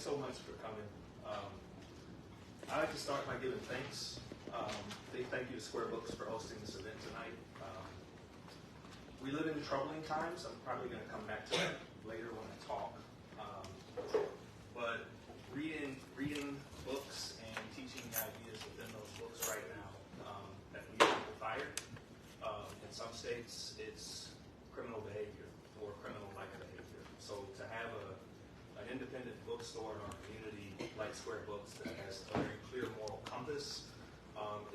thanks so much for coming. I'd like to start by giving thanks. Big thank you to Square Books for hosting this event tonight. We live in troubling times. I'm probably going to come back to that later when I talk. But reading books and teaching the ideas within those books right now that lead people fired. In some states, it's criminal behavior or criminal-like behavior. So to have an independent bookstore in our community like Square Books that has a very clear moral compass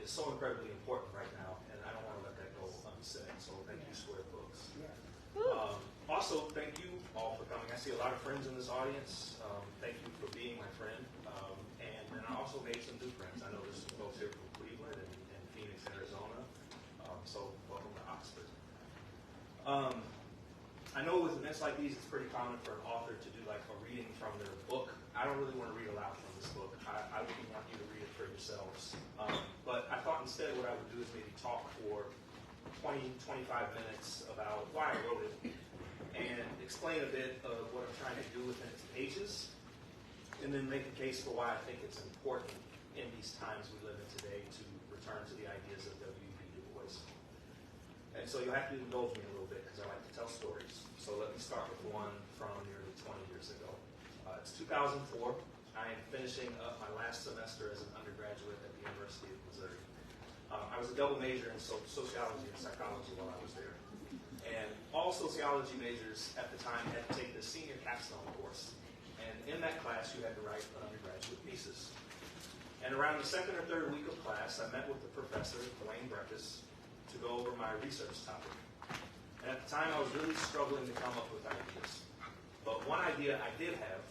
is so incredibly important right now, and I don't want to let that go unsaid. So thank you, Square Books. Also, thank you all for coming. I see a lot of friends in this audience. Thank you for being my friend. And then I also made some new friends. I know there's some folks here from Cleveland and Phoenix, Arizona. So welcome to Oxford. I know with events like these, it's pretty common for an author to do like a reading from their book. I don't really want to read aloud from this book. I really want you to read it for yourselves. But I thought instead what I would do is maybe talk for 20, 25 minutes about why I wrote it and explain a bit of what I'm trying to do within its pages, and then make a case for why I think it's important in these times we live in today to return to the ideas of W.E.B. Du Bois. And so you'll have to indulge me a little bit because I like to tell stories. So let me start with one from nearly 20 years ago. It's 2004. I am finishing up my last semester as an undergraduate at the University of Missouri. I was a double major in sociology and psychology while I was there. And all sociology majors at the time had to take the senior capstone course. And in that class, you had to write an undergraduate thesis. And around the second or third week of class, I met with the professor, W.E.B, to go over my research topic. And at the time, I was really struggling to come up with ideas. But one idea I did have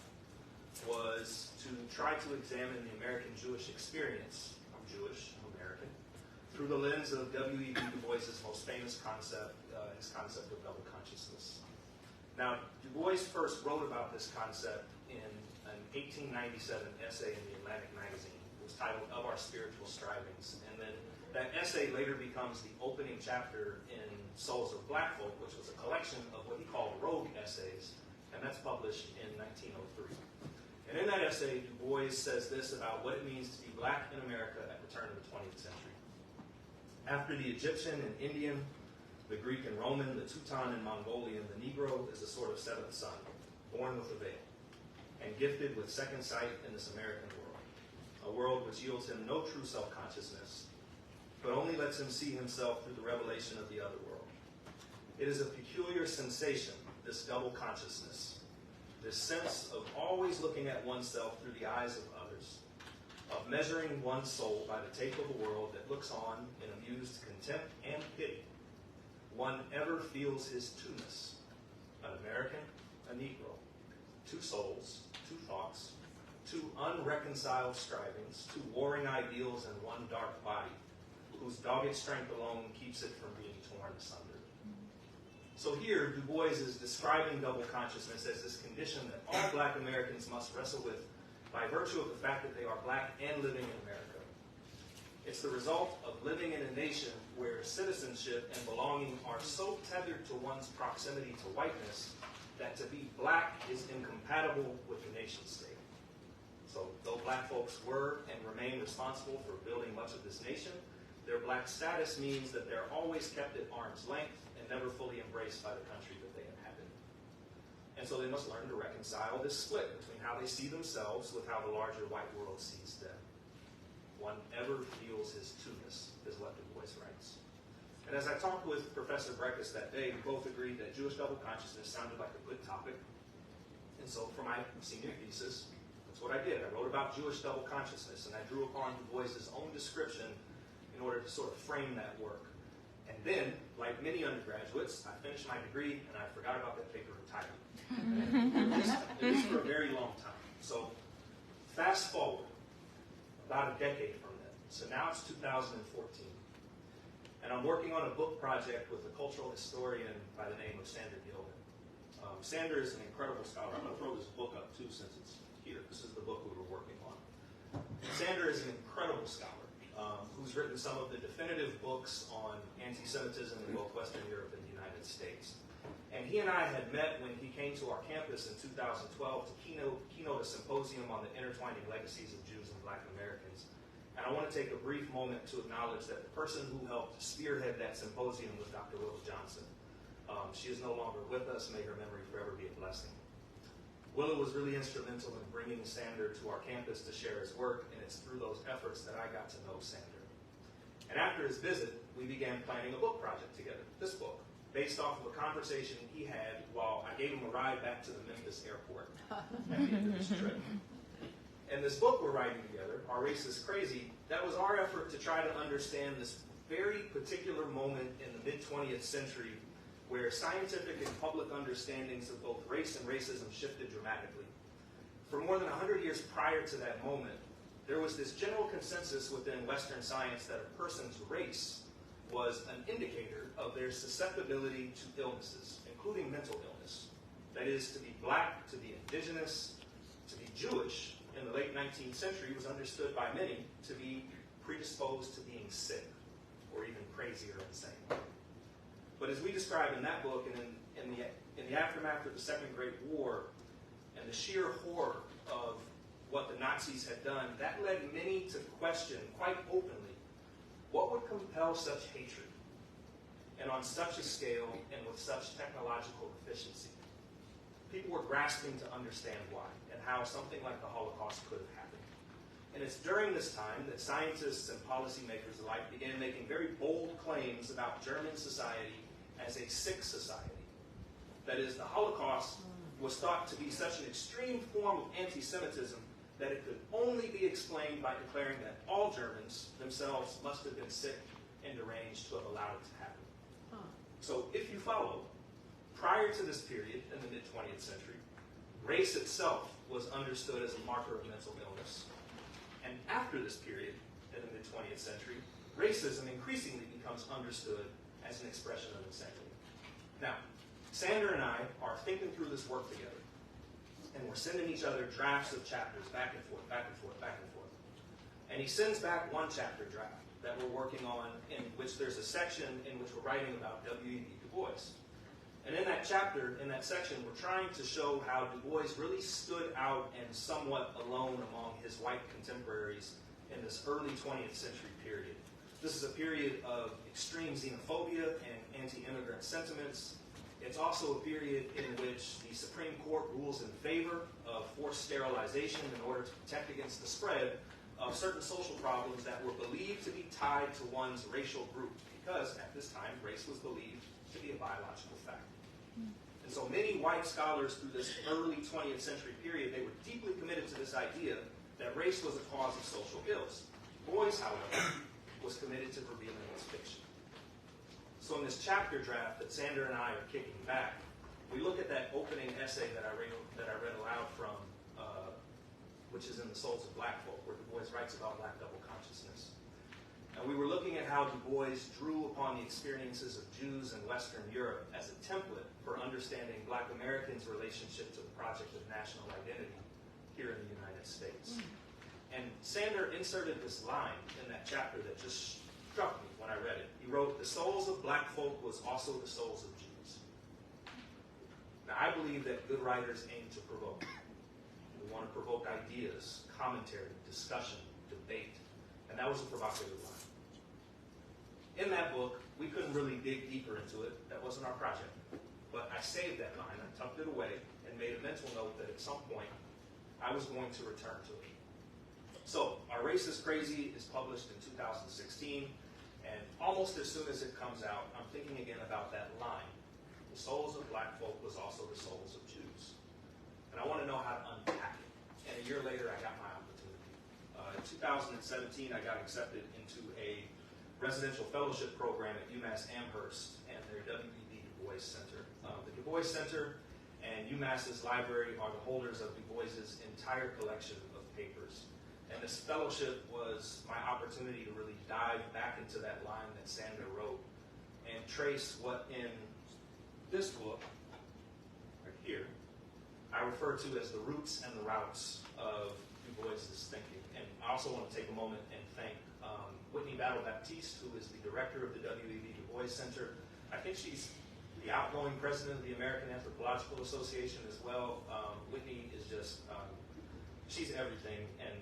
was to try to examine the American Jewish experience, I'm Jewish, American, through the lens of W.E.B. Du Bois' most famous concept, his concept of double consciousness. Now, Du Bois first wrote about this concept in an 1897 essay in the Atlantic magazine. It was titled Of Our Spiritual Strivings. And then that essay later becomes the opening chapter in Souls of Black Folk, which was a collection of what he called rogue essays, and that's published in 1903. And in that essay, Du Bois says this about what it means to be black in America at the turn of the 20th century. After the Egyptian and Indian, the Greek and Roman, the Teuton and Mongolian, the Negro is a sort of seventh son, born with a veil, and gifted with second sight in this American world, a world which yields him no true self-consciousness, but only lets him see himself through the revelation of the other world. It is a peculiar sensation, this double consciousness, this sense of always looking at oneself through the eyes of others, of measuring one's soul by the tape of a world that looks on in amused contempt and pity. One ever feels his two-ness, an American, a Negro, two souls, two thoughts, two unreconciled strivings, two warring ideals and one dark body, whose dogged strength alone keeps it from being torn asunder. So here, Du Bois is describing double consciousness as this condition that all black Americans must wrestle with by virtue of the fact that they are black and living in America. It's the result of living in a nation where citizenship and belonging are so tethered to one's proximity to whiteness that to be black is incompatible with the nation state. So though black folks were and remain responsible for building much of this nation, their black status means that they're always kept at arm's length and never fully embraced by the country that they inhabit. And so they must learn to reconcile this split between how they see themselves with how the larger white world sees them. One ever feels his two-ness, is what Du Bois writes. And as I talked with Professor Breakfast that day, we both agreed that Jewish double consciousness sounded like a good topic. And so for my senior thesis, that's what I did. I wrote about Jewish double consciousness, and I drew upon Du Bois' own description in order to sort of frame that work. And then, like many undergraduates, I finished my degree, and I forgot about that paper entirely. At least for a very long time. So fast forward about a decade from then. So now it's 2014. And I'm working on a book project with a cultural historian by the name of Sander Gilman. Sander is an incredible scholar. I'm going to throw this book up too since it's here. This is the book we were working on. Sander is an incredible scholar who's written some of the definitive books on anti-Semitism in both Western Europe and the United States. And And he and I had met when he came to our campus in 2012 to keynote a symposium on the intertwining legacies of Jews and Black Americans. And I want to take a brief moment to acknowledge that the person who helped spearhead that symposium was Dr. Willa Johnson. She is no longer with us. May her memory forever be a blessing. Willa was really instrumental in bringing Sander to our campus to share his work, and it's through those efforts that I got to know Sander. And after his visit, we began planning a book project together, this book, based off of a conversation he had while I gave him a ride back to the Memphis airport at the end of his trip. And this book we're writing together, Our Race is Crazy, that was our effort to try to understand this very particular moment in the mid-20th century where scientific and public understandings of both race and racism shifted dramatically. For more than 100 years prior to that moment, there was this general consensus within Western science that a person's race was an indicator of their susceptibility to illnesses, including mental illness. That is, to be Black, to be indigenous, to be Jewish in the late 19th century was understood by many to be predisposed to being sick or even crazy or insane. But as we describe in that book and in the aftermath of the Second Great War and the sheer horror of what the Nazis had done, that led many to question quite openly what would compel such hatred and on such a scale and with such technological efficiency. People were grasping to understand why and how something like the Holocaust could have happened. And it's during this time that scientists and policymakers alike began making very bold claims about German society as a sick society. That is, the Holocaust was thought to be such an extreme form of anti-Semitism that it could only be explained by declaring that all Germans themselves must have been sick and deranged to have allowed it to happen. So if you follow, prior to this period in the mid-20th century, race itself was understood as a marker of mental illness. And after this period in the mid-20th century, racism increasingly becomes understood as an expression of insanity. Now, Sander and I are thinking through this work together, and we're sending each other drafts of chapters back and forth, back and forth, back and forth. And he sends back one chapter draft that we're working on, in which there's a section in which we're writing about W.E.B. Du Bois. And in that chapter, in that section, we're trying to show how Du Bois really stood out and somewhat alone among his white contemporaries in this early 20th century period. This is a period of extreme xenophobia and anti-immigrant sentiments. It's also a period in which the Supreme Court rules in favor of forced sterilization in order to protect against the spread of certain social problems that were believed to be tied to one's racial group, because at this time, race was believed to be a biological fact. And so many white scholars through this early 20th century period, they were deeply committed to this idea that race was a cause of social ills. Bois, however, was committed to revealing its fiction. So in this chapter draft that Sander and I are kicking back, we look at that opening essay that I read aloud from, which is in The Souls of Black Folk, where Du Bois writes about Black double consciousness. And we were looking at how Du Bois drew upon the experiences of Jews in Western Europe as a template for understanding Black Americans' relationship to the project of national identity here in the United States. And Sander inserted this line in that chapter that just struck me when I read it. He wrote, "The souls of Black folk was also the souls of Jews." Now, I believe that good writers aim to provoke. We want to provoke ideas, commentary, discussion, debate. And that was a provocative line. In that book, we couldn't really dig deeper into it. That wasn't our project. But I saved that line, I tucked it away, and made a mental note that at some point, I was going to return to it. So, Our Race is Crazy is published in 2016, and almost as soon as it comes out, I'm thinking again about that line. The souls of Black folk was also the souls of Jews. And I want to know how to unpack it. And a year later, I got my opportunity. In 2017, I got accepted into a residential fellowship program at UMass Amherst and their W.E.B. Du Bois Center. The Du Bois Center and UMass's library are the holders of Du Bois's entire collection of papers. And this fellowship was my opportunity to really dive back into that line that Sander wrote and trace what in this book, right here, I refer to as the roots and the routes of Du Bois's thinking. And I also want to take a moment and thank Whitney Battle-Baptiste, who is the director of the W.E.B. Du Bois Center. I think she's the outgoing president of the American Anthropological Association as well. Whitney is just, she's everything, and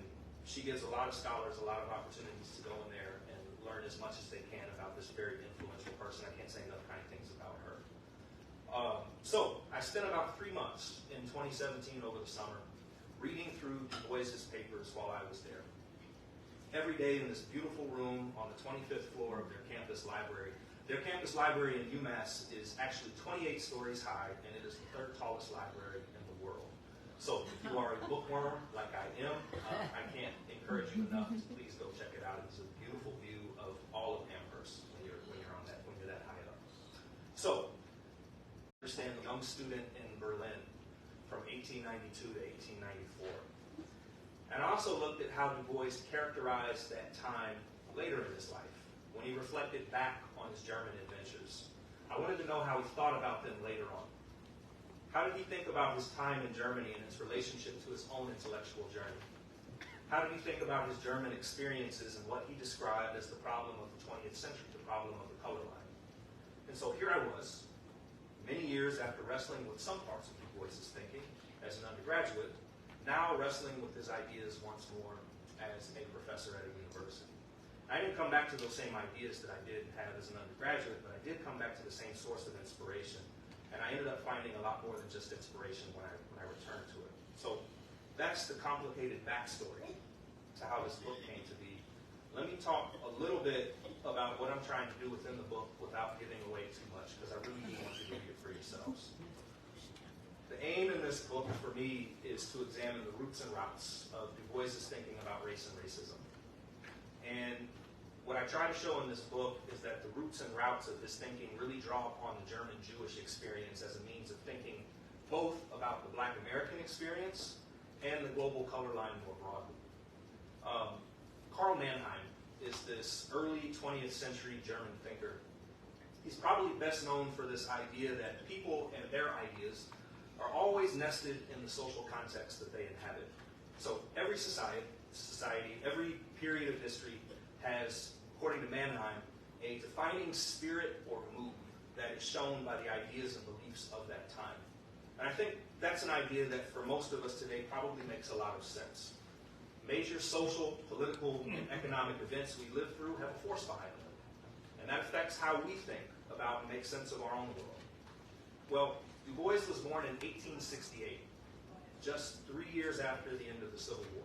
she gives a lot of scholars a lot of opportunities to go in there and learn as much as they can about this very influential person. I can't say enough kind things about her. So I spent about 3 months in 2017 over the summer reading through Du Bois's papers while I was there. Every day in this beautiful room on the 25th floor of their campus library. Their campus library in UMass is actually 28 stories high, and it is the 3rd tallest library in the world. So if you are a bookworm like I am, I can't encourage you enough to please go check it out. It's a beautiful view of all of Amherst when you're that high up. So, understand the young student in Berlin from 1892 to 1894. And I also looked at how Du Bois characterized that time later in his life, when he reflected back on his German adventures. I wanted to know how he thought about them later on. How did he think about his time in Germany and its relationship to his own intellectual journey? How did he think about his German experiences and what he described as the problem of the 20th century, the problem of the color line? And so here I was, many years after wrestling with some parts of Du Bois's thinking as an undergraduate, now wrestling with his ideas once more as a professor at a university. I didn't come back to those same ideas that I did have as an undergraduate, but I did come back to the same source of inspiration. And I ended up finding a lot more than just inspiration when I returned to it. So that's the complicated backstory to how this book came to be. Let me talk a little bit about what I'm trying to do within the book without giving away too much, because I really do want you to read it for yourselves. The aim in this book for me is to examine the roots and routes of Du Bois's thinking about race and racism. And what I try to show in this book is that the roots and routes of his thinking really draw upon the German Jewish experience as a means of thinking both about the Black American experience and the global color line more broadly. Karl Mannheim is this early 20th century German thinker. He's probably best known for this idea that people and their ideas are always nested in the social context that they inhabit. So every society, every period of history has, according to Mannheim, a defining spirit or mood that is shown by the ideas and beliefs of that time. And I think that's an idea that for most of us today probably makes a lot of sense. Major social, political, and economic events we live through have a force behind them. And that affects how we think about and make sense of our own world. Well, Du Bois was born in 1868, just 3 years after the end of the Civil War.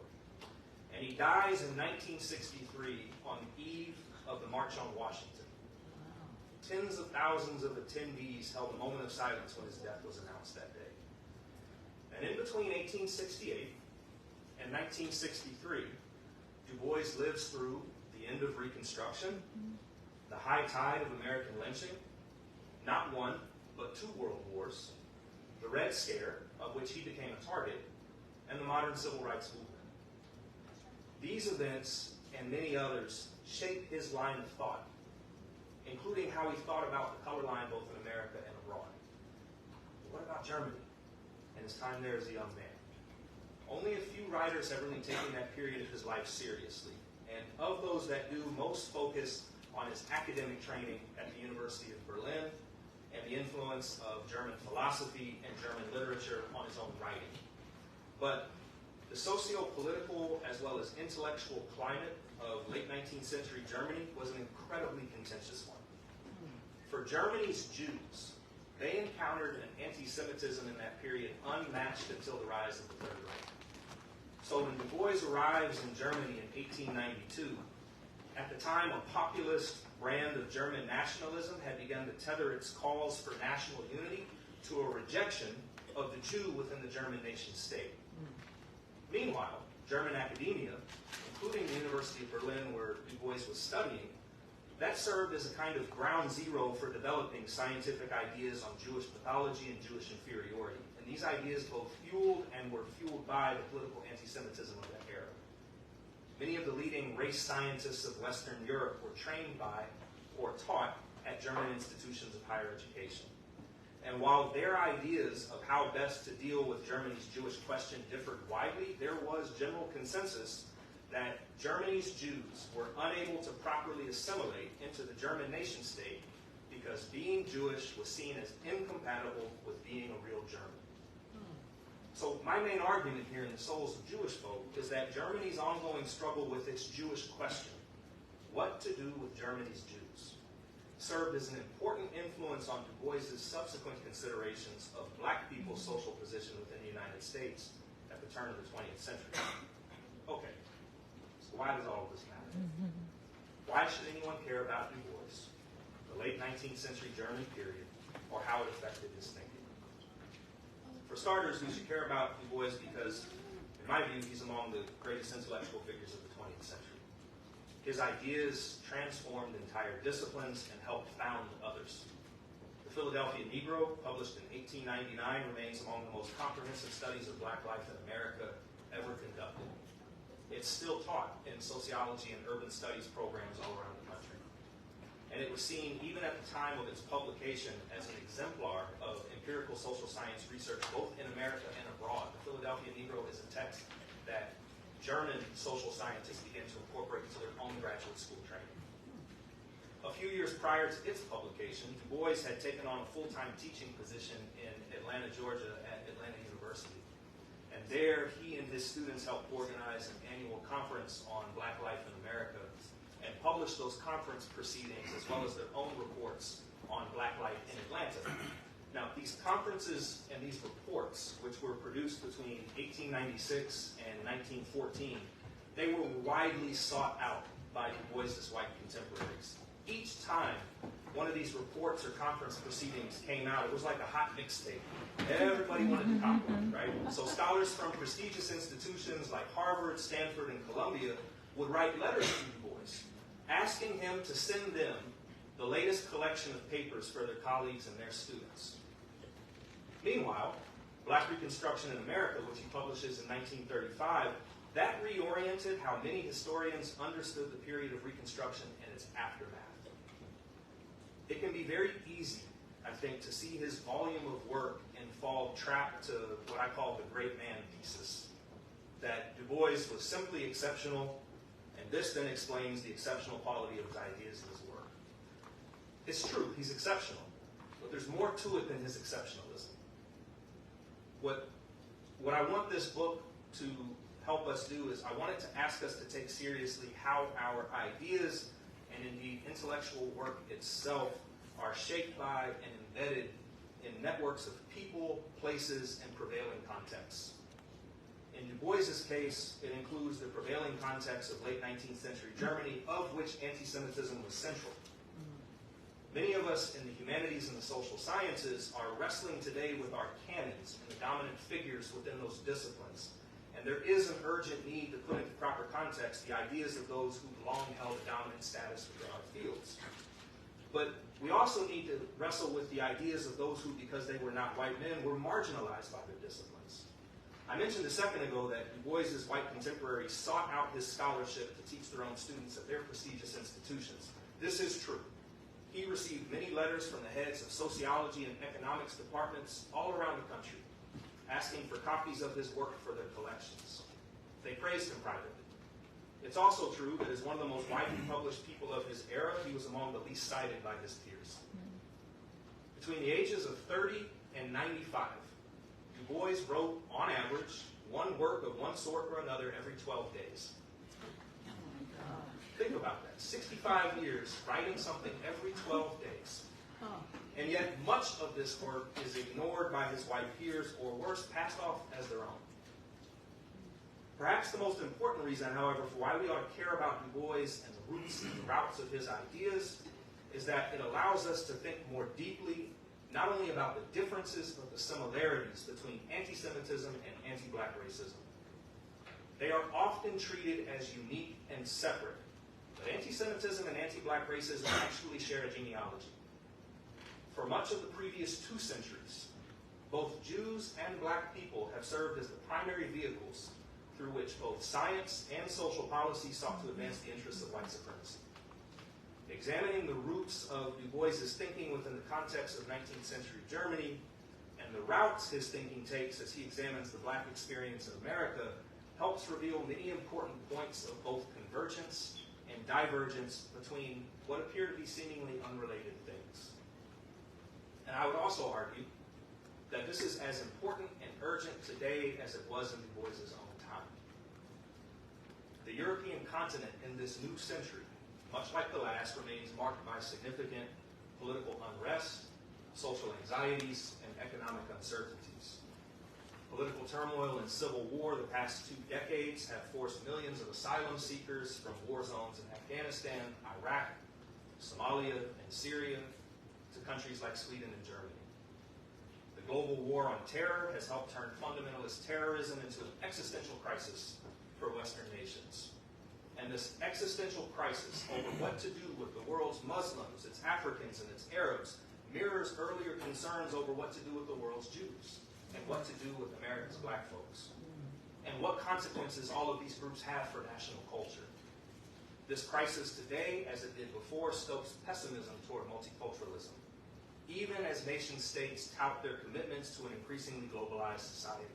And he dies in 1963 on the eve of the March on Washington. Tens of thousands of attendees held a moment of silence when his death was announced that day. And in between 1868 and 1963, Du Bois lives through the end of Reconstruction, the high tide of American lynching, not one, but 2 world wars, the Red Scare, of which he became a target, and the modern civil rights movement. These events, and many others, shaped his line of thought, including how he thought about the color line both in America and abroad. But what about Germany and his time there as a young man? Only a few writers have really taken that period of his life seriously, and of those that do, most focus on his academic training at the University of Berlin and the influence of German philosophy and German literature on his own writing. But the socio-political as well as intellectual climate of late 19th century Germany was an incredibly contentious one. For Germany's Jews, they encountered an anti-Semitism in that period unmatched until the rise of the Third Reich. So when Du Bois arrives in Germany in 1892, at the time a populist brand of German nationalism had begun to tether its calls for national unity to a rejection of the Jew within the German nation state. Meanwhile, German academia, including the University of Berlin where Du Bois was studying, that served as a kind of ground zero for developing scientific ideas on Jewish pathology and Jewish inferiority. And these ideas both fueled and were fueled by the political anti-Semitism of that era. Many of the leading race scientists of Western Europe were trained by or taught at German institutions of higher education. And while their ideas of how best to deal with Germany's Jewish question differed widely, there was general consensus that Germany's Jews were unable to properly assimilate into the German nation state because being Jewish was seen as incompatible with being a real German. So my main argument here in the Souls of Jewish Folk is that Germany's ongoing struggle with its Jewish question, what to do with Germany's Jews, served as an important influence on Du Bois's subsequent considerations of black people's social position within the United States at the turn of the 20th century. Okay, so why does all of this matter? Why should anyone care about Du Bois, the late 19th century German period, or how it affected his thinking? For starters, we should care about Du Bois because, in my view, he's among the greatest intellectual figures of the 20th century. His ideas transformed entire disciplines and helped found others. The Philadelphia Negro, published in 1899, remains among the most comprehensive studies of black life in America ever conducted. It's still taught in sociology and urban studies programs all around the country. And it was seen, even at the time of its publication, as an exemplar of empirical social science research, both in America and abroad. The Philadelphia Negro is a text that German social scientists began to incorporate into their own graduate school training. A few years prior to its publication, Du Bois had taken on a full-time teaching position in Atlanta, Georgia at Atlanta University. And there, he and his students helped organize an annual conference on black life in America and published those conference proceedings as well as their own reports on black life in Atlanta. Now, these conferences and these reports, which were produced between 1896 and 1914, they were widely sought out by Du Bois's white contemporaries. Each time one of these reports or conference proceedings came out, it was like a hot mixtape. Everybody wanted to copy it, right? So scholars from prestigious institutions like Harvard, Stanford, and Columbia would write letters to Du Bois, asking him to send them the latest collection of papers for their colleagues and their students. Meanwhile, Black Reconstruction in America, which he publishes in 1935, that reoriented how many historians understood the period of Reconstruction and its aftermath. It can be very easy, I think, to see his volume of work and fall trapped to what I call the great man thesis, that Du Bois was simply exceptional, and this then explains the exceptional quality of his ideas and his work. It's true, he's exceptional, but there's more to it than his exceptionalism. What I want this book to help us do is I want it to ask us to take seriously how our ideas and indeed intellectual work itself are shaped by and embedded in networks of people, places, and prevailing contexts. In Du Bois's case, it includes the prevailing context of late 19th century Germany, of which anti-Semitism was central. Many of us in the humanities and the social sciences are wrestling today with our canons and the dominant figures within those disciplines. And there is an urgent need to put into proper context the ideas of those who long held a dominant status within our fields. But we also need to wrestle with the ideas of those who, because they were not white men, were marginalized by their disciplines. I mentioned a second ago that Du Bois's white contemporaries sought out his scholarship to teach their own students at their prestigious institutions. This is true. He received many letters from the heads of sociology and economics departments all around the country, asking for copies of his work for their collections. They praised him privately. It's also true that as one of the most widely published people of his era, he was among the least cited by his peers. Between the ages of 30 and 95, Du Bois wrote, on average, one work of one sort or another every 12 days. Think about that. 65 years writing something every 12 days. And yet much of this work is ignored by his white peers, or worse, passed off as their own. Perhaps the most important reason, however, for why we ought to care about Du Bois and the roots and the routes of his ideas is that it allows us to think more deeply, not only about the differences, but the similarities between anti-Semitism and anti-black racism. They are often treated as unique and separate, but anti-Semitism and anti-black racism actually share a genealogy. For much of the previous 2 centuries, both Jews and black people have served as the primary vehicles through which both science and social policy sought to advance the interests of white supremacy. Examining the roots of Du Bois's thinking within the context of 19th century Germany and the routes his thinking takes as he examines the black experience in America helps reveal many important points of both convergence and divergence between what appear to be seemingly unrelated things. And I would also argue that this is as important and urgent today as it was in Du Bois's own time. The European continent in this new century, much like the last, remains marked by significant political unrest, social anxieties, and economic uncertainties. Political turmoil and civil war the past 2 decades have forced millions of asylum seekers from war zones in Afghanistan, Iraq, Somalia, and Syria to countries like Sweden and Germany. The global war on terror has helped turn fundamentalist terrorism into an existential crisis for Western nations. And this existential crisis over what to do with the world's Muslims, its Africans, and its Arabs mirrors earlier concerns over what to do with the world's Jews and what to do with America's black folks, and what consequences all of these groups have for national culture. This crisis today, as it did before, stokes pessimism toward multiculturalism, even as nation-states tout their commitments to an increasingly globalized society.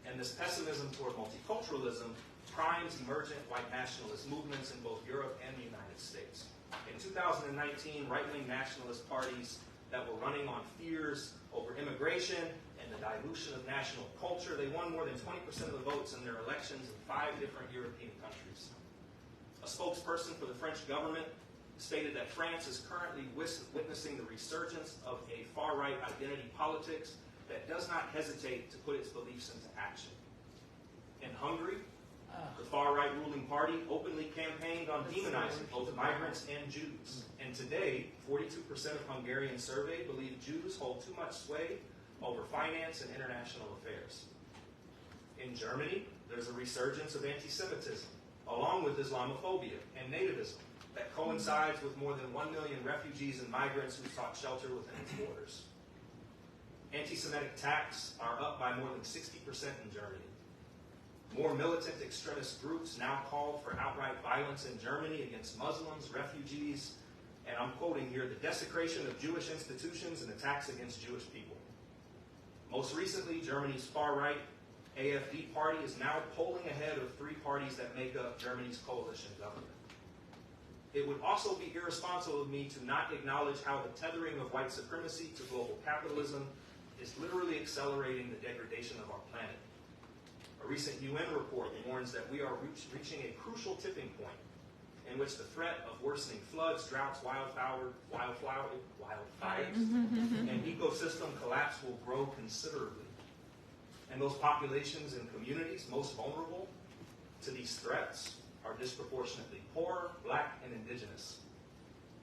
And this pessimism toward multiculturalism primes emergent white nationalist movements in both Europe and the United States. In 2019, right-wing nationalist parties that were running on fears over immigration and the dilution of national culture, they won more than 20% of the votes in their elections in 5 different European countries. A spokesperson for the French government stated that France is currently witnessing the resurgence of a far-right identity politics that does not hesitate to put its beliefs into action. In Hungary, the far-right ruling party openly campaigned on demonizing both migrants and Jews. And today, 42% of Hungarians surveyed believe Jews hold too much sway over finance and international affairs. In Germany, there's a resurgence of anti-Semitism, along with Islamophobia and nativism, that coincides with more than 1 million refugees and migrants who sought shelter within its borders. Anti-Semitic attacks are up by more than 60% in Germany. More militant extremist groups now call for outright violence in Germany against Muslims, refugees, and I'm quoting here, the desecration of Jewish institutions and attacks against Jewish people. Most recently, Germany's far-right AfD party is now polling ahead of 3 parties that make up Germany's coalition government. It would also be irresponsible of me to not acknowledge how the tethering of white supremacy to global capitalism is literally accelerating the degradation of our planet. A recent UN report warns that we are reaching a crucial tipping point in which the threat of worsening floods, droughts, wildfires, and ecosystem collapse will grow considerably. And those populations and communities most vulnerable to these threats are disproportionately poor, black, and indigenous.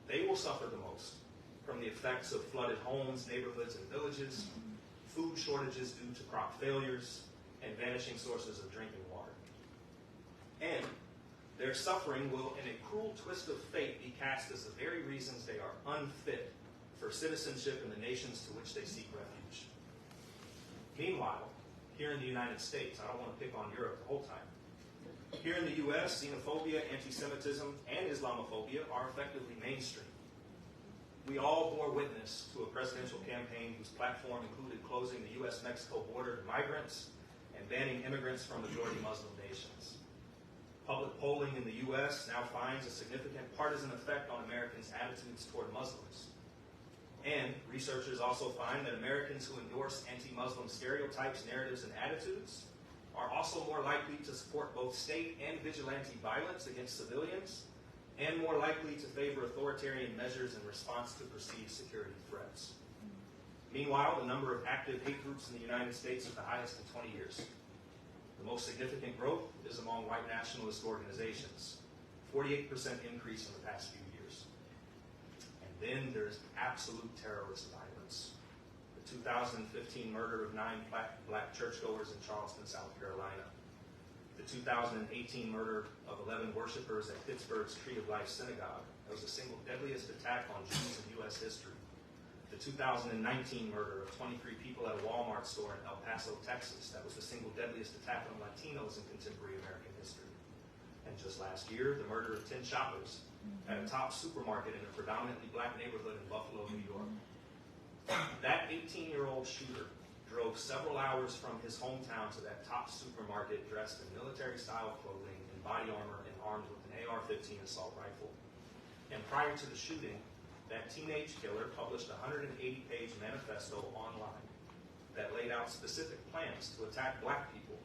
They will suffer the most from the effects of flooded homes, neighborhoods, and villages, food shortages due to crop failures, and vanishing sources of drinking water. And their suffering will, in a cruel twist of fate, be cast as the very reasons they are unfit for citizenship in the nations to which they seek refuge. Meanwhile, here in the United States, I don't want to pick on Europe the whole time. Here in the U.S., xenophobia, anti-Semitism, and Islamophobia are effectively mainstream. We all bore witness to a presidential campaign whose platform included closing the U.S.-Mexico border to migrants and banning immigrants from majority Muslim nations. Public polling in the U.S. now finds a significant partisan effect on Americans' attitudes toward Muslims. And researchers also find that Americans who endorse anti-Muslim stereotypes, narratives, and attitudes are also more likely to support both state and vigilante violence against civilians, and more likely to favor authoritarian measures in response to perceived security threats. Meanwhile, the number of active hate groups in the United States is the highest in 20 years. The most significant growth is among white nationalist organizations, 48% increase in the past few years. And then there's absolute terrorist violence. The 2015 murder of 9 black churchgoers in Charleston, South Carolina. The 2018 murder of 11 worshipers at Pittsburgh's Tree of Life Synagogue. That was the single deadliest attack on Jews in U.S. history. The 2019 murder of 23 people at a Walmart store in El Paso, Texas. That was the single deadliest attack on Latinos in contemporary American history. And just last year, the murder of 10 shoppers at a top supermarket in a predominantly black neighborhood in Buffalo, New York. That 18-year-old shooter drove several hours from his hometown to that top supermarket dressed in military-style clothing and body armor and armed with an AR-15 assault rifle. And prior to the shooting, that teenage killer published a 180-page manifesto online that laid out specific plans to attack black people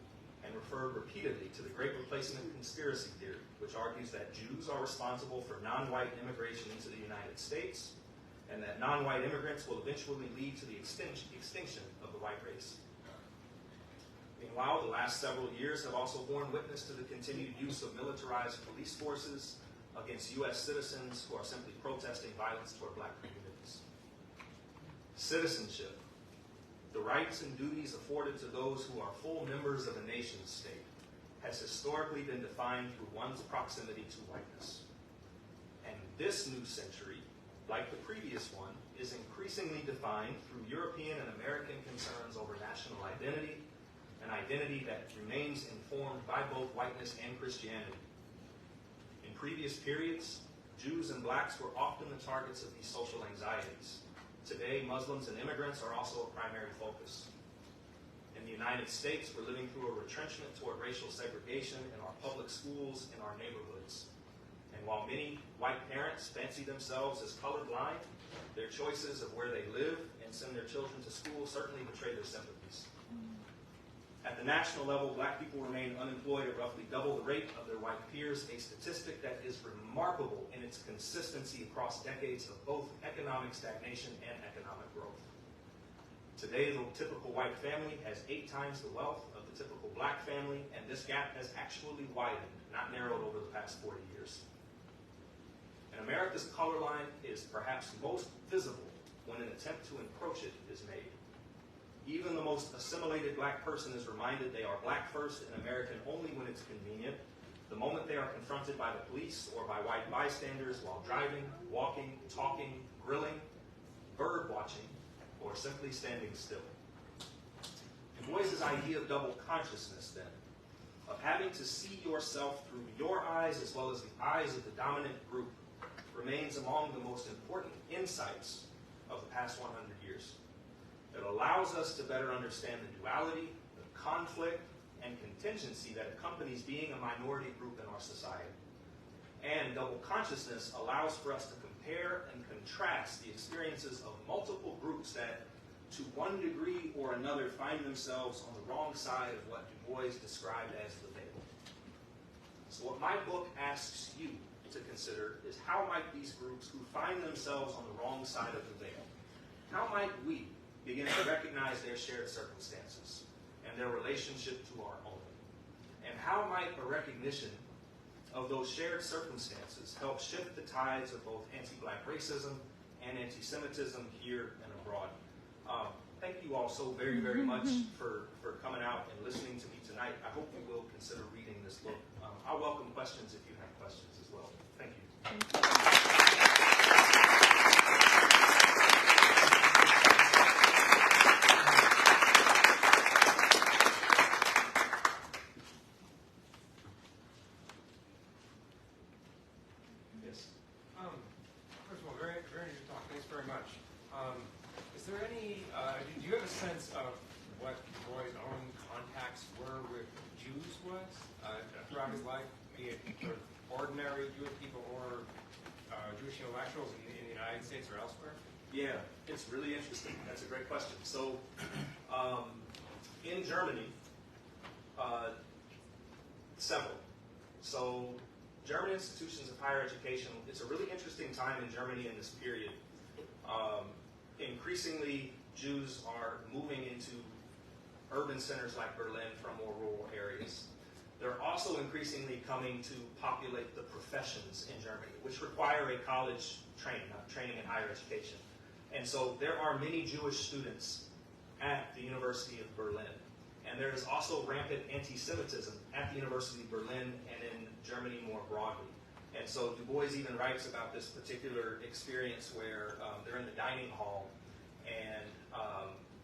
and referred repeatedly to the Great Replacement conspiracy theory, which argues that Jews are responsible for non-white immigration into the United States, and that non-white immigrants will eventually lead to the extinction of the white race. Meanwhile, the last several years have also borne witness to the continued use of militarized police forces against U.S. citizens who are simply protesting violence toward black communities. Citizenship, the rights and duties afforded to those who are full members of a nation state, has historically been defined through one's proximity to whiteness. And this new century, like the previous one, is increasingly defined through European and American concerns over national identity, an identity that remains informed by both whiteness and Christianity. In previous periods, Jews and blacks were often the targets of these social anxieties. Today, Muslims and immigrants are also a primary focus. In the United States, we're living through a retrenchment toward racial segregation in our public schools and our neighborhoods. And while many white parents fancy themselves as colorblind, their choices of where they live and send their children to school certainly betray their sympathies. At the national level, black people remain unemployed at roughly double the rate of their white peers, a statistic that is remarkable in its consistency across decades of both economic stagnation and economic growth. Today, the typical white family has 8 times the wealth of the typical black family, and this gap has actually widened, not narrowed over the past 40 years. And America's color line is perhaps most visible when an attempt to encroach it is made. Even the most assimilated black person is reminded they are black first and American only when it's convenient, the moment they are confronted by the police or by white bystanders while driving, walking, talking, grilling, bird watching, or simply standing still. Du Bois's idea of double consciousness, then, of having to see yourself through your eyes as well as the eyes of the dominant group, remains among the most important insights of the past 100 years. It allows us to better understand the duality, the conflict, and contingency that accompanies being a minority group in our society. And double consciousness allows for us to compare and contrast the experiences of multiple groups that, to one degree or another, find themselves on the wrong side of what Du Bois described as the veil. So what my book asks you to consider is, how might these groups who find themselves on the wrong side of the veil, how might we begin to recognize their shared circumstances and their relationship to our own? And how might a recognition of those shared circumstances help shift the tides of both anti-black racism and anti-Semitism here and abroad? Thank you all so very, very much for coming out and listening to me tonight. I hope you will consider reading this book. I'll welcome questions if you have questions as well. Thank you. First of all, very interesting talk. Thanks very much. Is there any, do you have a sense of what Du Bois' own contacts were with Jews throughout his life, be it sort of ordinary Jewish people or Jewish intellectuals in the United States or elsewhere? Yeah, it's really interesting. That's a great question. So, in Germany, several. So, German institutions of higher education, it's a really interesting time in Germany in this period. Increasingly, Jews are moving into urban centers like Berlin from more rural areas. They're also increasingly coming to populate the professions in Germany, which require a college training in higher education. And so there are many Jewish students at the University of Berlin. And there is also rampant anti-Semitism at the University of Berlin and in Germany more broadly. And so Du Bois even writes about this particular experience where they're in the dining hall and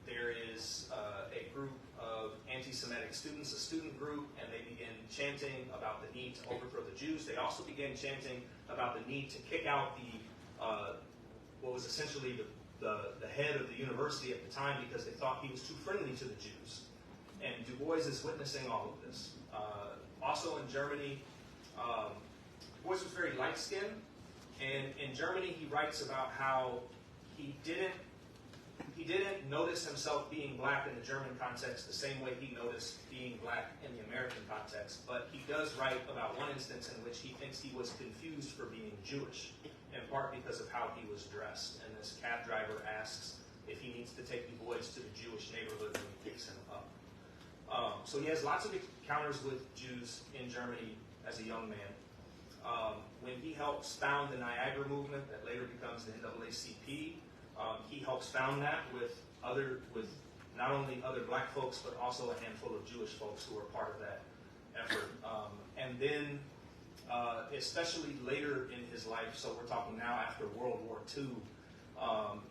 there is a group of anti-Semitic students, a student group, and they begin chanting about the need to overthrow the Jews. They also began chanting about the need to kick out what was essentially the head of the university at the time because they thought he was too friendly to the Jews. And Du Bois is witnessing all of this. Also in Germany, Du Bois was very light-skinned, And in Germany, he writes about how he didn't notice himself being black in the German context the same way he noticed being black in the American context. But he does write about one instance in which he thinks he was confused for being Jewish, in part because of how he was dressed. And this cab driver asks if he needs to take the Bois to the Jewish neighborhood when he picks him up. So he has lots of encounters with Jews in Germany as a young man. When he helps found the Niagara movement that later becomes the NAACP, he helps found that with not only other black folks, but also a handful of Jewish folks who are part of that effort. And then, especially later in his life, so we're talking now after World War II,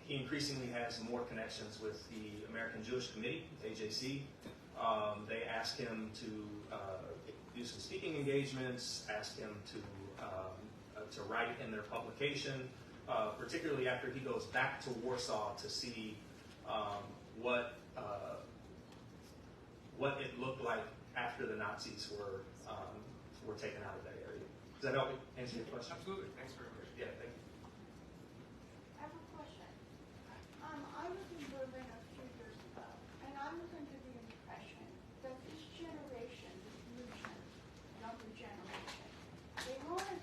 he increasingly has more connections with the American Jewish Committee, AJC. They ask him to do some speaking engagements, ask him to write in their publication, particularly after he goes back to Warsaw to see what it looked like after the Nazis were taken out of that area. Does that help you answer your question? Absolutely. Thanks very much. Yeah, thank you. I have a question. I was in Berlin a few years ago, and I was under the impression that this generation, this new younger generation, they want to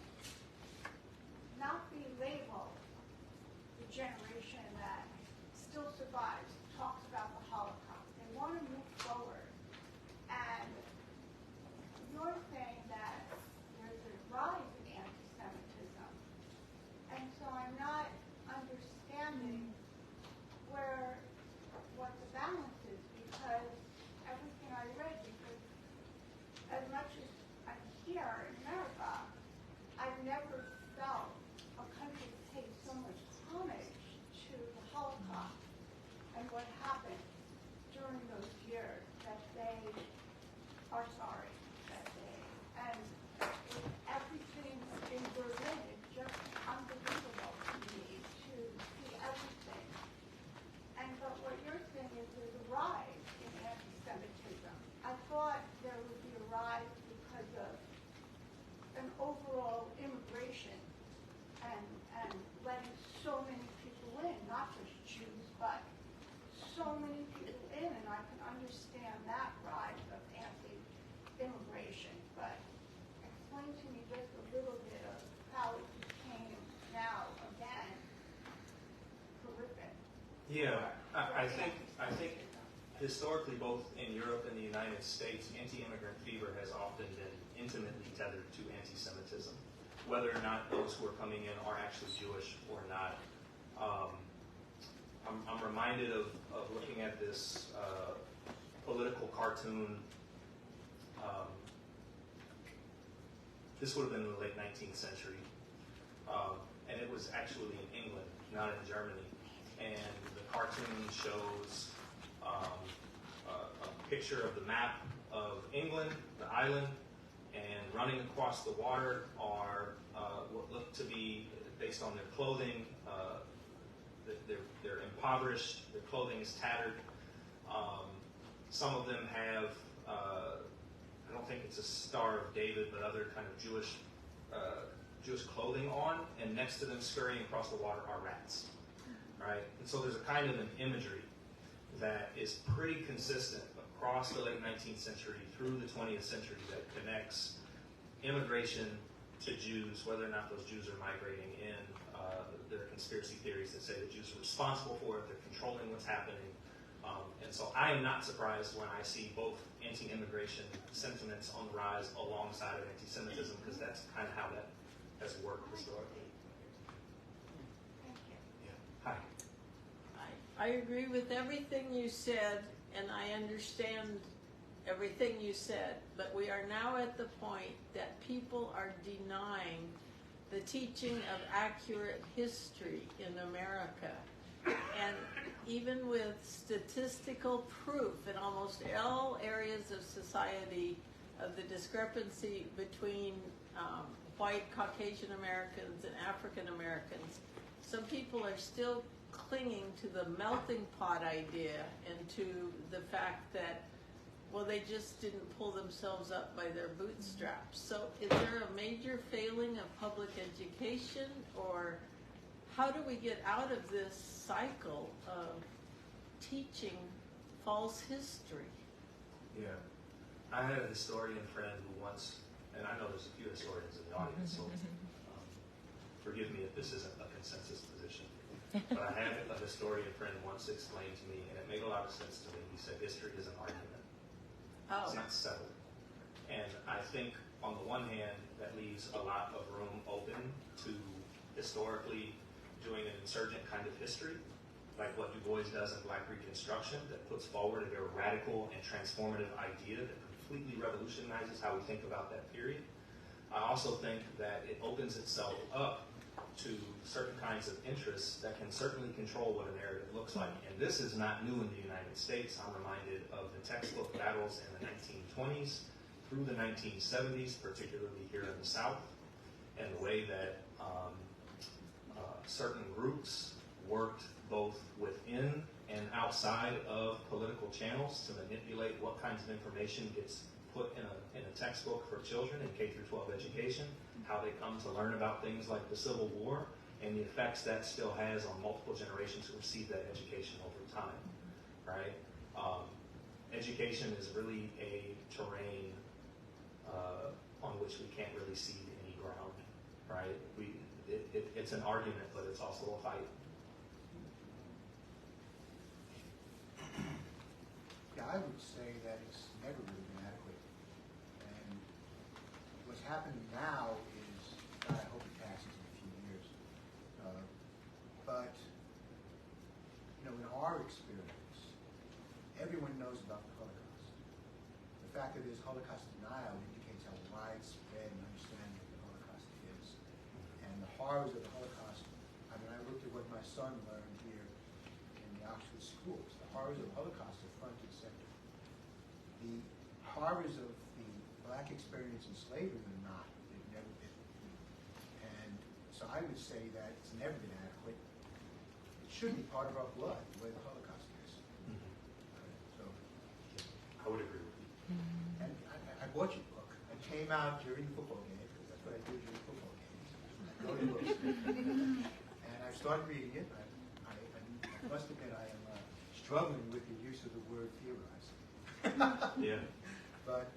not be labeled the generation that still survives, talks about the Holocaust. They want to move forward. And you're saying that there's a rise in anti-Semitism. And so I'm not understanding what the balance is, because everything I read, because as much as I'm here in America, I've never felt a country pay so much homage to the Holocaust and what happened during those years that they are sorry, and everything in Berlin is just unbelievable to me to see everything. But what you're saying is there's a rise in anti-Semitism. I thought there would be a rise because of an overall immigration and letting so many people in, not just Jews, but so many people in, and I can understand that rise of anti-immigration. But explain to me just a little bit of how it became now again horrific. Yeah, I think historically, both in Europe and the United States, anti-immigrant fever has often been intimately tethered to anti-Semitism, whether or not those who are coming in are actually Jewish or not. I'm reminded of looking at this political cartoon. This would have been in the late 19th century, and it was actually in England, not in Germany. And the cartoon shows a picture of the map of England, the island, and running across the water are what look to be, based on their clothing, they're impoverished, their clothing is tattered. Some of them have, I don't think it's a Star of David, but other kind of Jewish clothing on, and next to them scurrying across the water are rats. Right? And so there's a kind of an imagery that is pretty consistent across the late 19th century through the 20th century that connects immigration to Jews, whether or not those Jews are migrating in. There are conspiracy theories that say that Jews are responsible for it, they're controlling what's happening. And so I am not surprised when I see both anti-immigration sentiments on the rise alongside of anti-Semitism, because that's kind of how that has worked historically. Hi. I agree with everything you said, and I understand everything you said, but we are now at the point that people are denying the teaching of accurate history in America. And even with statistical proof in almost all areas of society of the discrepancy between white Caucasian Americans and African Americans, some people are still clinging to the melting pot idea and to the fact that well, they just didn't pull themselves up by their bootstraps. So is there a major failing of public education, or how do we get out of this cycle of teaching false history? Yeah. I had a historian friend who once, and I know there's a few historians in the audience, so forgive me if this isn't a consensus position, but I had a historian friend once explain to me, and it made a lot of sense to me. He said, history is an argument. Oh. It's not settled. And I think, on the one hand, that leaves a lot of room open to historically doing an insurgent kind of history, like what Du Bois does in Black Reconstruction, that puts forward a very radical and transformative idea that completely revolutionizes how we think about that period. I also think that it opens itself up to certain kinds of interests that can certainly control what a narrative looks like. And this is not new in the United States. I'm reminded of the textbook battles in the 1920s through the 1970s, particularly here in the South, and the way that certain groups worked both within and outside of political channels to manipulate what kinds of information gets put in a textbook for children in K through 12 education, how they come to learn about things like the Civil War, and the effects that still has on multiple generations who receive that education over time, right? Education is really a terrain on which we can't really cede any ground, right? It's an argument, but it's also a fight. Yeah, I would say that it's never really been adequate. And what's happening now is, God, I hope it passes in a few years. But, you know, in our experience, everyone knows about the Holocaust. The fact that there's Holocaust denial indicates how widespread an understanding of the Holocaust is. And the horrors of the Holocaust, I mean, I looked at what my son learned here in the Oxford schools. The horrors of the Holocaust are front and center. The horrors of the Black experience in slavery are not. They've never been. And so I would say that it's never been adequate. It should be part of our blood, the way the Holocaust is. So I would agree with you. and I bought your book. I came out during the football game, because that's what I do during football games. I go to books. And I started reading it. I must admit I am struggling with the use of the word theorize. Yeah. But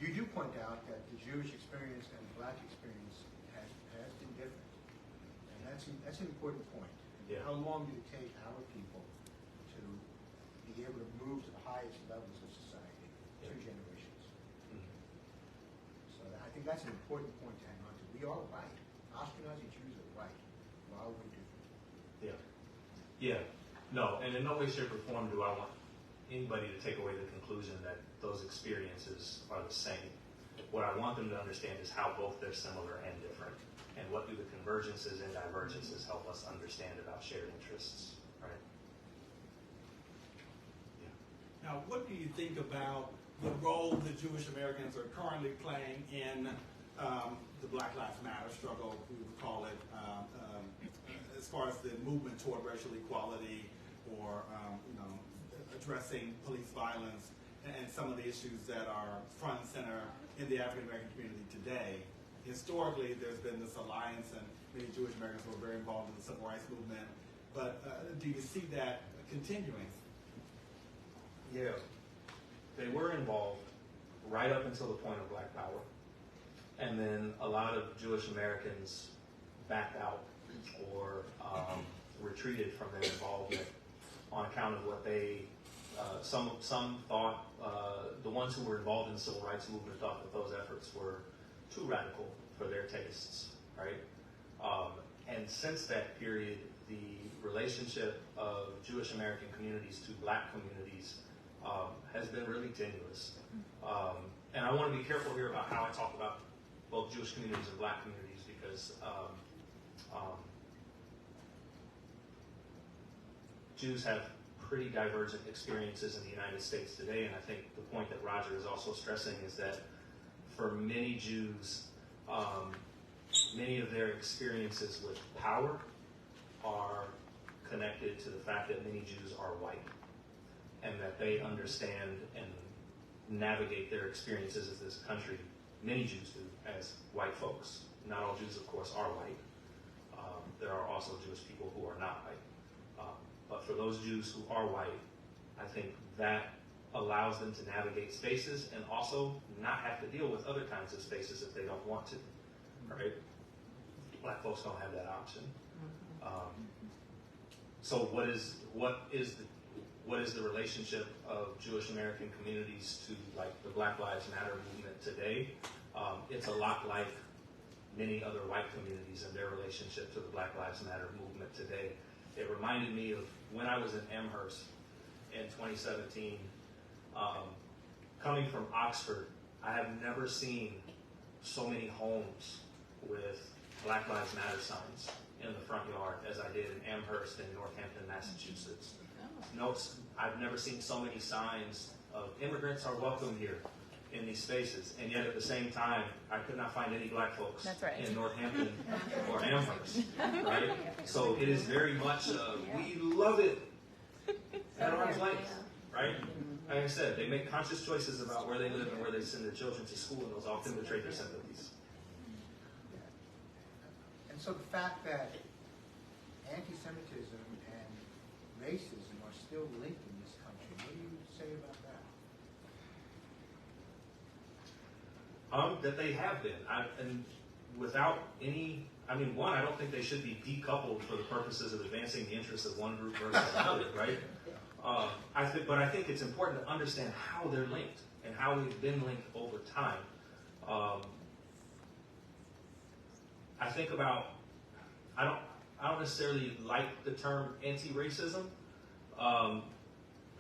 you do point out that the Jewish experience and the Black experience has been different. And that's an important point. Yeah. How long did it take our people to be able to move to the highest levels of society? Yeah. 2 generations. Mm-hmm. So I think that's an important point to hang on to. We are right. Ashkenazi Jews are right, while we're different. Yeah. Yeah. No, and in no way, shape, or form do I want anybody to take away the conclusion that those experiences are the same. What I want them to understand is how both they're similar and different, and what do the convergences and divergences help us understand about shared interests, right? Yeah. Now, what do you think about the role that Jewish Americans are currently playing in the Black Lives Matter struggle, we would call it, as far as the movement toward racial equality, or addressing police violence and some of the issues that are front and center in the African American community today? Historically, there's been this alliance, and many Jewish Americans were very involved in the civil rights movement. But do you see that continuing? Yeah. They were involved right up until the point of Black Power. And then a lot of Jewish Americans backed out or retreated from their involvement on account of what they, some thought, the ones who were involved in the civil rights movement thought that those efforts were too radical for their tastes, right? And since that period, the relationship of Jewish American communities to Black communities has been really tenuous. And I want to be careful here about how I talk about both Jewish communities and Black communities, because Jews have pretty divergent experiences in the United States today, and I think the point that Roger is also stressing is that for many Jews, many of their experiences with power are connected to the fact that many Jews are white. and that they understand and navigate their experiences as this country, many Jews do, as white folks. Not all Jews, of course, are white. There are also Jewish people who are not white. But for those Jews who are white, I think that allows them to navigate spaces and also not have to deal with other kinds of spaces if they don't want to, right? Black folks don't have that option. So what is the relationship of Jewish American communities to like the Black Lives Matter movement today? It's a lot like many other white communities and their relationship to the Black Lives Matter movement today. It reminded me of when I was in Amherst in 2017. Coming from Oxford, I have never seen so many homes with Black Lives Matter signs in the front yard as I did in Amherst and Northampton, Massachusetts. No, I've never seen so many signs of immigrants are welcome here in these spaces, and yet at the same time, I could not find any black folks in Northampton or Amherst, right? So it is very much, we love it at arm's length, right? Like I said, they make conscious choices about where they live and where they send their children to school, and those often betray their sympathies. And so the fact that anti-Semitism and racism are still linked in this country, what do you say about that? That they have been, and without any, one, I don't think they should be decoupled for the purposes of advancing the interests of one group versus another, right? But I think it's important to understand how they're linked and how they've been linked over time. I think about, I don't necessarily like the term anti-racism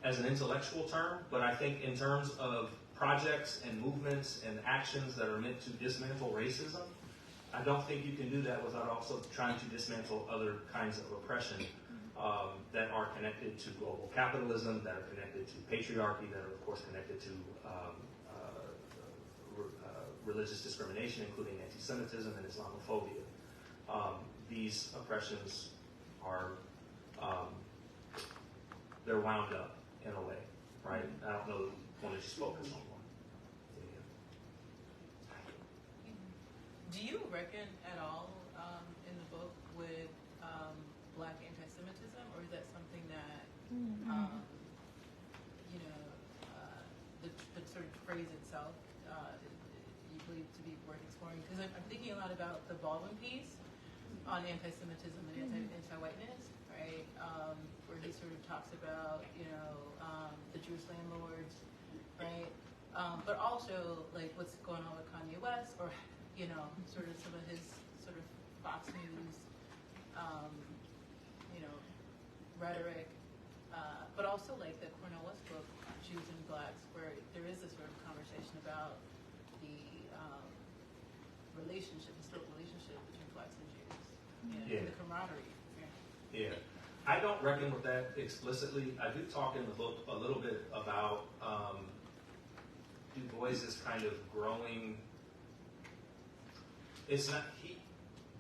as an intellectual term, but I think in terms of projects and movements and actions that are meant to dismantle racism, I don't think you can do that without also trying to dismantle other kinds of oppression that are connected to global capitalism, that are connected to patriarchy, that are of course connected to religious discrimination, including anti-Semitism and Islamophobia. These oppressions are, they're wound up in a way, right? I don't know that we want to just focus on one. Do you reckon at all in the book with Black anti-Semitism, or is that something that the sort of phrase itself you believe to be worth exploring? Because I'm thinking a lot about the Baldwin piece on anti-Semitism and anti-whiteness, right? Where he sort of talks about the Jewish landlords, right? But also like what's going on with Kanye West, or sort of some of his sort of Fox News, rhetoric, but also like the Cornel West book, Jews and Blacks, where there is this sort of conversation about the historical relationship between Blacks and Jews, and the camaraderie. Yeah. I don't reckon with that explicitly. I do talk in the book a little bit about Du Bois's kind of growing. It's not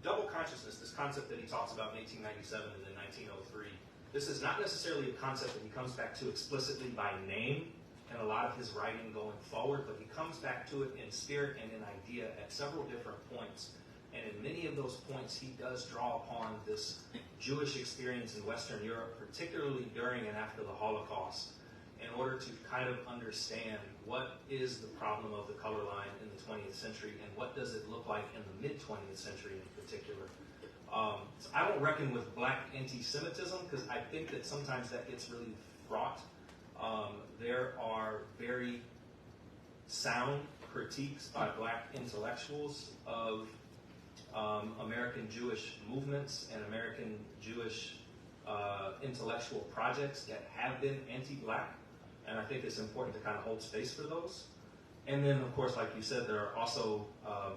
double consciousness. This concept that he talks about in 1897 and then 1903. This is not necessarily a concept that he comes back to explicitly by name in a lot of his writing going forward, but he comes back to it in spirit and in idea at several different points. And in many of those points, he does draw upon this Jewish experience in Western Europe, particularly during and after the Holocaust, in order to kind of understand what is the problem of the color line in the 20th century and what does it look like in the mid-20th century in particular. So I don't reckon with Black anti-Semitism because I think that sometimes that gets really fraught. There are very sound critiques by Black intellectuals of American Jewish movements and American Jewish intellectual projects that have been anti-Black, and I think it's important to kind of hold space for those. And then, of course, like you said, there are also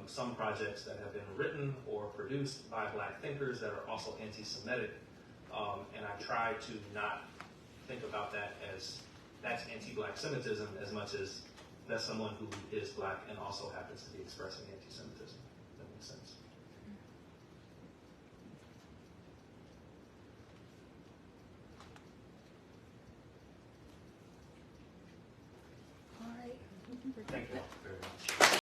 some projects that have been written or produced by Black thinkers that are also anti-Semitic, and I try to not think about that as that's anti-Black Semitism as much as that's someone who is Black and also happens to be expressing anti-Semitism.